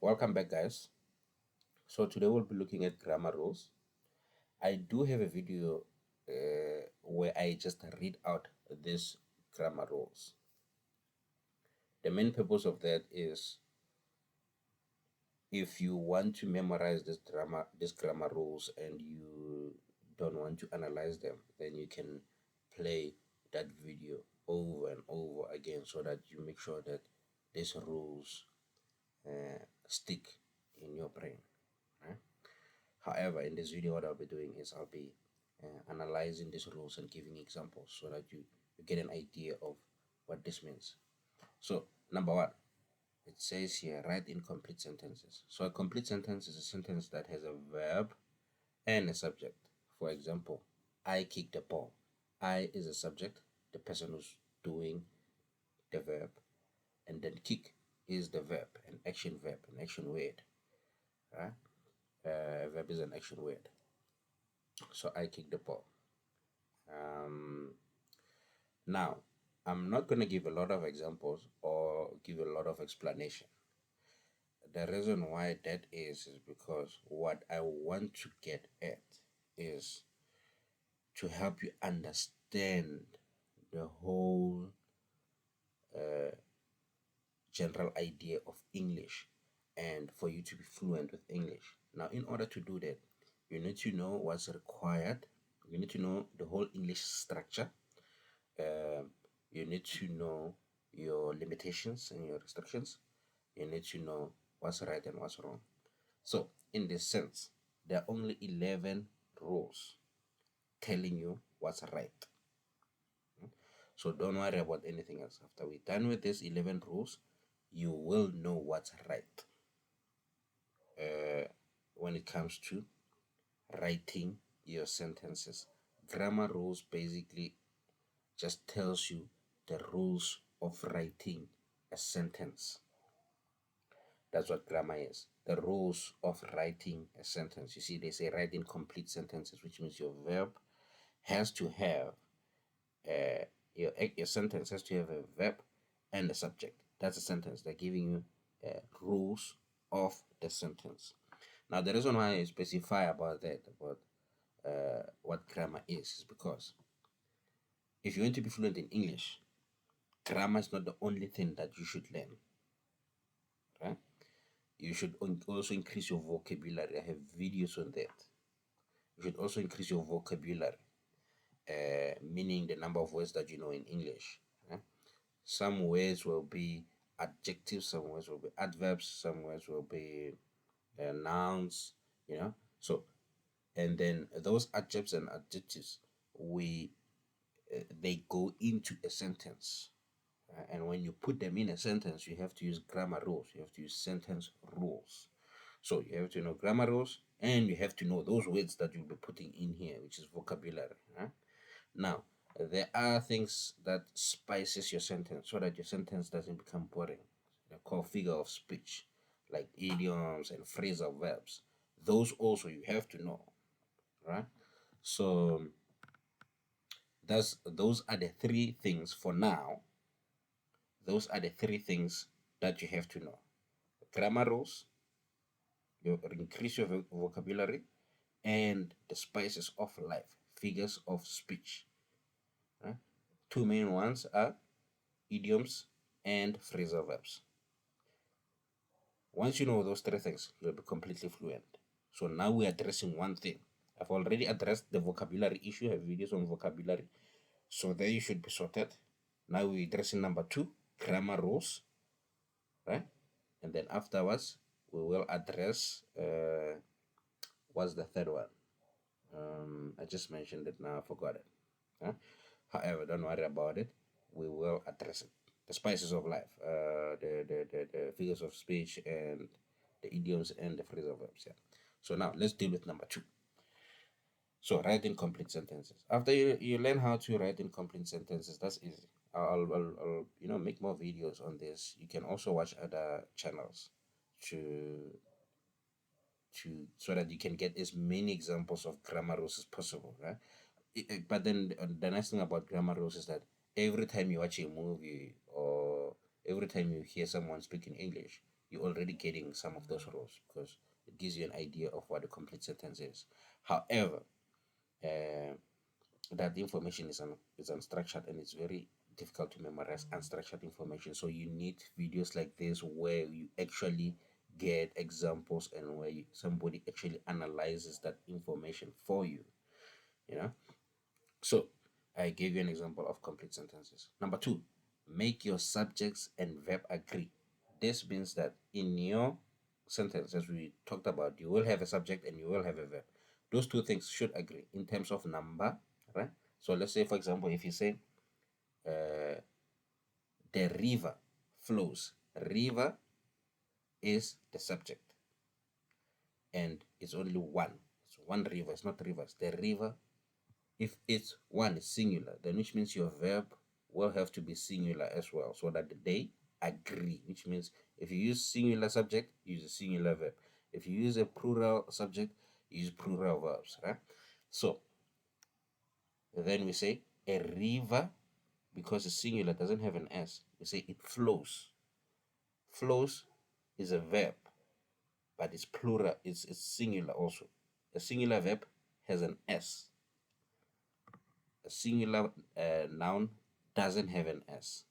Welcome back, guys. So today we'll be looking at grammar rules. I do have a video where I just read out these grammar rules. The main purpose of that is if you want to memorize these grammar rules and you don't want to analyze them, then you can play that video over and over again so that you make sure that these rules stick in your brain. Right? However, in this video, what I'll be doing is I'll be analyzing these rules and giving examples so that you get an idea of what this means. So, number one, it says here, write incomplete sentences. So a complete sentence is a sentence that has a verb and a subject. For example, I kicked the ball. I is a subject, the person who's doing the verb, and then kick is the verb, an action verb, an action word. Right? Verb is an action word. So I kicked the ball. Now, I'm not going to give a lot of examples or give a lot of explanation. The reason why that is because what I want to get at is to help you understand the whole general idea of English and for you to be fluent with English. Now, in order to do that, you need to know what's required. You need to know the whole English structure. You need to know your limitations and your restrictions. You need to know what's right and what's wrong. So, in this sense, there are only 11 rules telling you what's right. So, don't worry about anything else. After we're done with these 11 rules, you will know what's right when it comes to writing your sentences. Grammar rules basically just tells you the rules of writing a sentence. That's what grammar is. The rules of writing a sentence. You see, they say write incomplete sentences, which means your verb has to have your sentence has to have a verb and a subject. That's a sentence. They're giving you rules of the sentence. Now, the reason why I specify about that, about what grammar is because if you want to be fluent in English, grammar is not the only thing that you should learn. Right? You should also increase your vocabulary. I have videos on that. You should also increase your vocabulary, meaning the number of words that you know in English. Right? Some words will be adjectives, some words will be adverbs, some words will be nouns, So, and then those adjectives and adjectives, they go into a sentence. And when you put them in a sentence, you have to use grammar rules. You have to use sentence rules. So you have to know grammar rules, and you have to know those words that you'll be putting in here, which is vocabulary. Now, there are things that spices your sentence so that your sentence doesn't become boring. They're called figure of speech, like idioms and phrasal verbs. Those also you have to know, right? So those are the three things for now. Those are the three things that you have to know: grammar rules, you increase your vocabulary, and the spices of life, figures of speech. Right? Two main ones are idioms and phrasal verbs. Once you know those three things, you'll be completely fluent. So now we're addressing one thing. I've already addressed the vocabulary issue. I have videos on vocabulary. So there you should be sorted. Now we're addressing number two, grammar rules. Right? And then afterwards, we will address what's the third one? I just mentioned it now, I forgot it. However, don't worry about it. We will address it. The spices of life, the figures of speech, and the idioms and the phrasal verbs. Yeah. So now let's deal with number two. So write incomplete sentences. After you learn how to write incomplete sentences, that's easy. I'll make more videos on this. You can also watch other channels to so that you can get as many examples of grammar rules as possible, right? But then the nice thing about grammar rules is that every time you watch a movie or every time you hear someone speaking English, you're already getting some of those rules because it gives you an idea of what a complete sentence is. However, uh, that information is unstructured and it's very difficult to memorize unstructured information. So you need videos like this where you actually get examples and where somebody actually analyzes that information for you. You know. So I gave you an example of complete sentences. Number two, make your subjects and verb agree. This means that in your sentence, as we talked about, you will have a subject and you will have a verb. Those two things should agree in terms of number, right? So let's say, for example, if you say the river flows, river is the subject and it's only one. It's one river, it's not rivers. The river, if it's one, is singular, then which means your verb will have to be singular as well, so that they agree, which means if you use singular subject, use a singular verb. If you use a plural subject, use plural verbs, right? So then we say a river, because it's singular, doesn't have an S. We say it flows. Flows is a verb, but it's plural, it's singular also. A singular verb has an S. A singular noun doesn't have an S.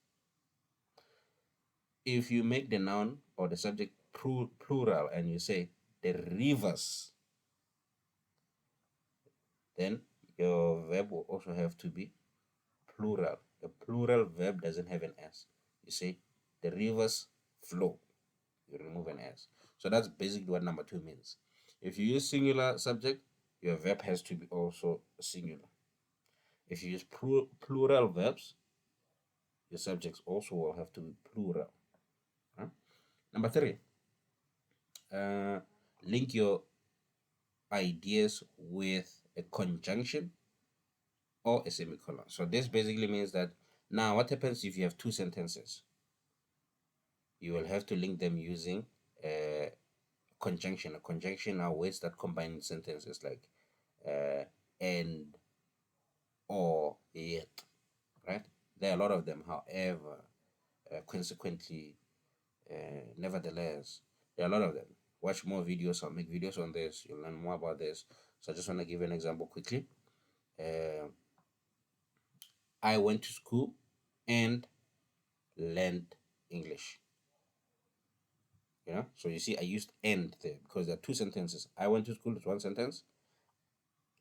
If you make the noun or the subject plural and you say the rivers, then your verb will also have to be plural. A plural verb doesn't have an S. You say the rivers flow. You remove an S. So that's basically what number two means. If you use singular subject, your verb has to be also singular. If you use plural verbs, your subjects also will have to be plural. Huh? Number three, link your ideas with a conjunction or a semicolon. So this basically means that now what happens if you have two sentences? You will have to link them using a conjunction. A conjunction are words that combine sentences like and, or, yet, right? There are a lot of them. However, consequently, nevertheless, there are a lot of them. Watch more videos. I'll make videos on this. You'll learn more about this. So I just want to give an example quickly. I went to school and learned English. So you see, I used and there because there are two sentences. I went to school is one sentence.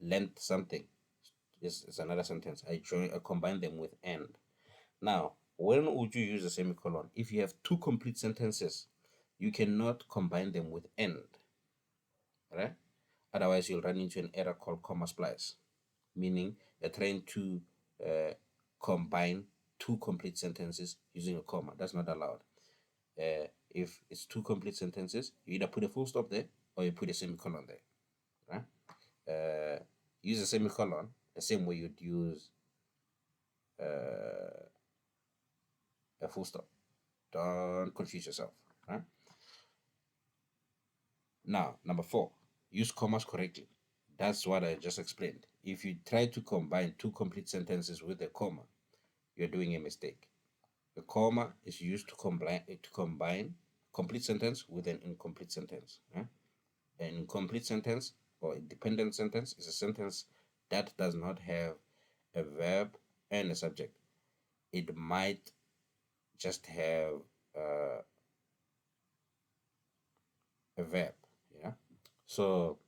Learned something is another sentence. I combine them with and. Now, when would you use a semicolon? If you have two complete sentences, you cannot combine them with and, right? Otherwise, you'll run into an error called comma splice, meaning you're trying to combine two complete sentences using a comma. That's not allowed. If it's two complete sentences, you either put a full stop there or you put a semicolon there, right? Use a semicolon the same way you'd use a full stop. Don't confuse yourself, right? Now, number four, use commas correctly. That's what I just explained. If you try to combine two complete sentences with a comma, you're doing a mistake. The comma is used to combine complete sentence with an incomplete sentence. An incomplete sentence or a dependent sentence is a sentence that does not have a verb and a subject. It might just have a verb. So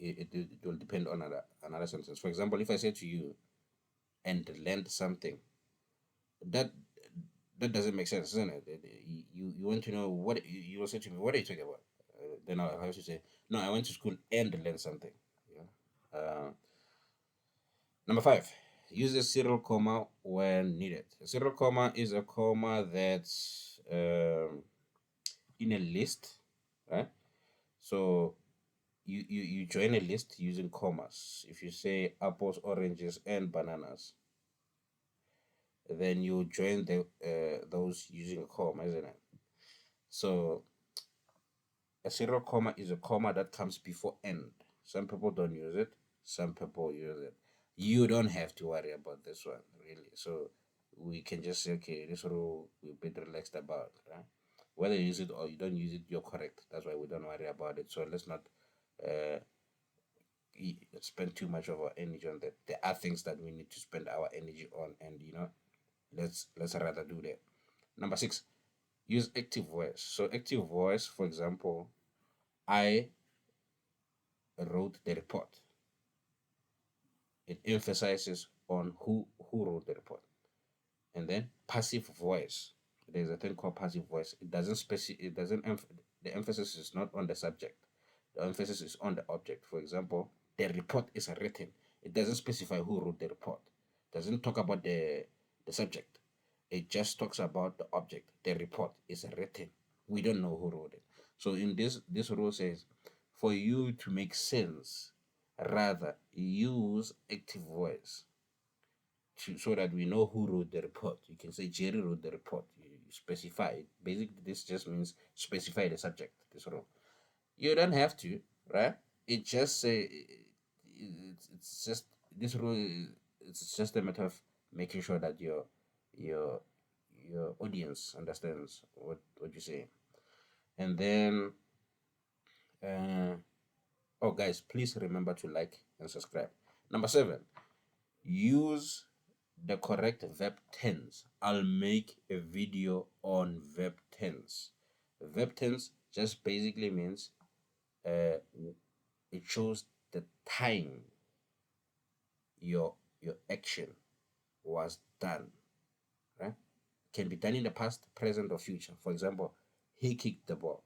it will depend on another sentence. For example, if I say to you, and learned something, that doesn't make sense, isn't it? You want to know what you will say to me. What are you talking about? Then I'll have to say, no, I went to school and learned something. Number five, use a serial comma when needed. A serial comma is a comma that's in a list, right? So you join a list using commas. If you say apples, oranges, and bananas, then you join those using a comma, isn't it? So a serial comma is a comma that comes before end. Some people don't use it, some people use it. You don't have to worry about this one, really. So we can just say, okay, this rule we're a bit relaxed about, right? Whether you use it or you don't use it, you're correct. That's why we don't worry about it. So let's not uh, spend too much of our energy on that. There are things that we need to spend our energy on, and let's rather do that. Number six, use active voice. So active voice, for example, I wrote the report. It emphasizes on who wrote the report. And then passive voice. There's a thing called passive voice. It doesn't the emphasis is not on the subject. The emphasis is on the object. For example, the report is written. It doesn't specify who wrote the report. It doesn't talk about the subject. It just talks about the object. The report is written. We don't know who wrote it. So in this rule says, for you to make sense, rather use active voice so that we know who wrote the report. You can say Jerry wrote the report. You specify it. Basically, this just means specify the subject. This rule. You don't have to, right? It just say it's just this rule. It's just a matter of making sure that your your audience understands what you say. And then, uh, oh guys, please remember to like and subscribe. Number seven, use the correct verb tense. I'll make a video on verb tense. Verb tense just basically means uh, it shows the time your action was done, right? Can be done in the past, present, or future. For example, he kicked the ball.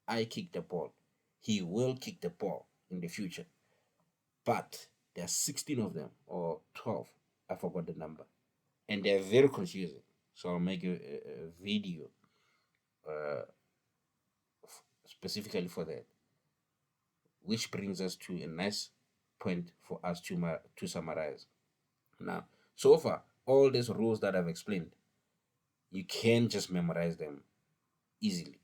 I kicked the ball. He will kick the ball in the future. But there are 16 of them or 12. I forgot the number. And they're very confusing. So I'll make a video uh, specifically for that, which brings us to a nice point for us to summarize. Now, so far, all these rules that I've explained, you can just memorize them easily.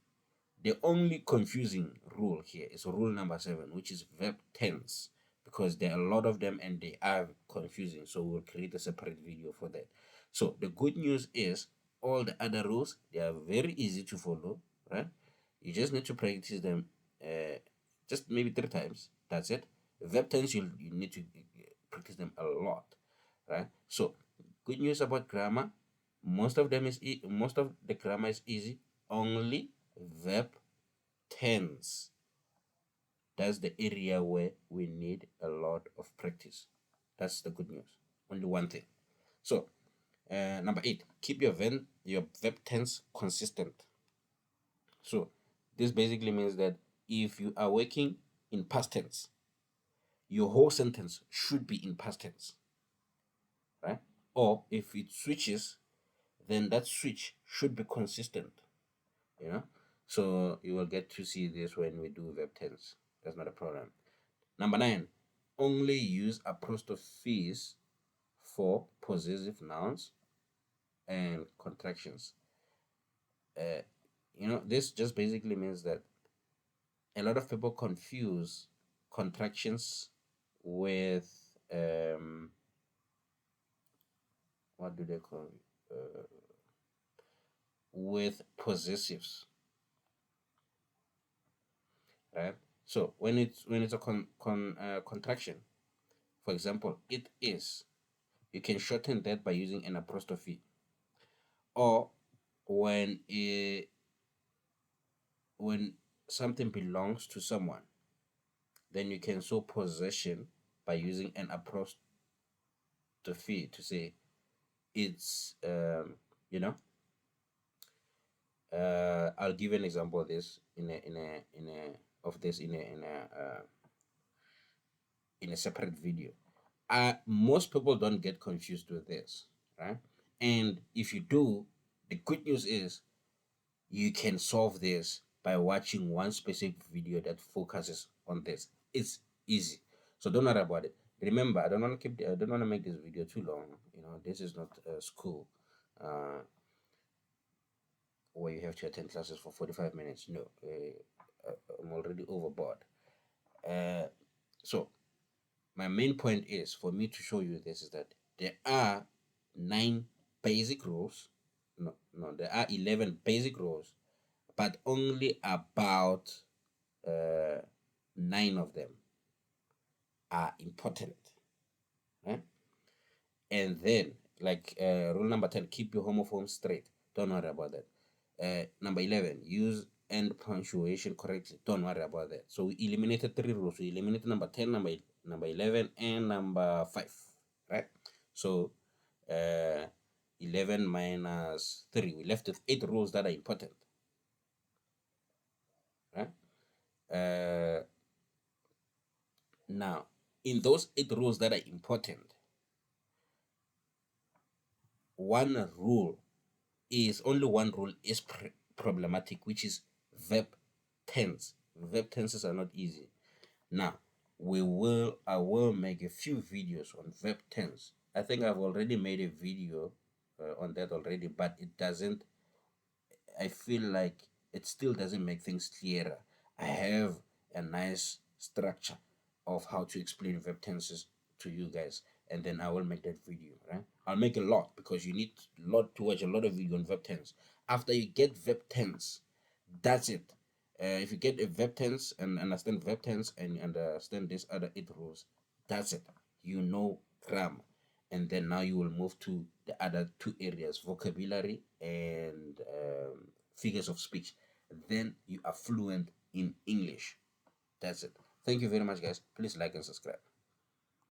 The only confusing rule here is rule number 7, which is verb tense, because there are a lot of them and they are confusing. So we'll create a separate video for that. So the good news is all the other rules, they are very easy to follow, right? You just need to practice them just maybe 3 times. That's it. Verb tense, you need to practice them a lot, right? So good news about grammar, most of the grammar is easy. Only verb tense, that's the area where we need a lot of practice. That's the good news. Only one thing. So number 8, keep your verb tense consistent. So this basically means that if you are working in past tense, your whole sentence should be in past tense, right? Or if it switches, then that switch should be consistent, you know. So you will get to see this when we do verb tense. That's not a problem. Number 9, only use apostrophes for possessive nouns and contractions. This just basically means that a lot of people confuse contractions with what do they call it? With possessives, right? So when it's a contraction, for example, it is, you can shorten that by using an apostrophe. Or when when something belongs to someone, then you can show possession by using an apostrophe to say it's you know I'll give an example of this in a separate video. Most people don't get confused with this, right? And if you do, the good news is you can solve this by watching one specific video that focuses on this. It's easy, so don't worry about it. Remember, I don't want to make this video too long. This is not school where you have to attend classes for 45 minutes. No, I'm already overboard. So my main point is for me to show you this is that there are 9 basic rules. No, there are 11 basic rules, but only about 9 of them are important. Right? And then, like rule number 10, keep your homophones straight. Don't worry about that. Number 11, use end punctuation correctly. Don't worry about that. So we eliminated 3 rules. We eliminated number 10, number 11, and number 5. Right? So 11 minus 3, we left with 8 rules that are important. Right? Now, in those 8 rules that are important, one rule is only one rule is problematic, which is verb tense. Verb tenses are not easy. Now, I will make a few videos on verb tense. I think I've already made a video on that already, but it doesn't, I feel like it still doesn't make things clearer. I have a nice structure of how to explain verb tenses to you guys, and then I will make that video, right? I'll make a lot because you need a lot to watch a lot of video on verb tense. After you get verb tense, that's it. If you get a verb tense and understand verb tense and understand these other 8 rules, that's it. You know grammar. And then now you will move to the other 2 areas, vocabulary and figures of speech. Then you are fluent in English. That's it. Thank you very much, guys. Please like and subscribe.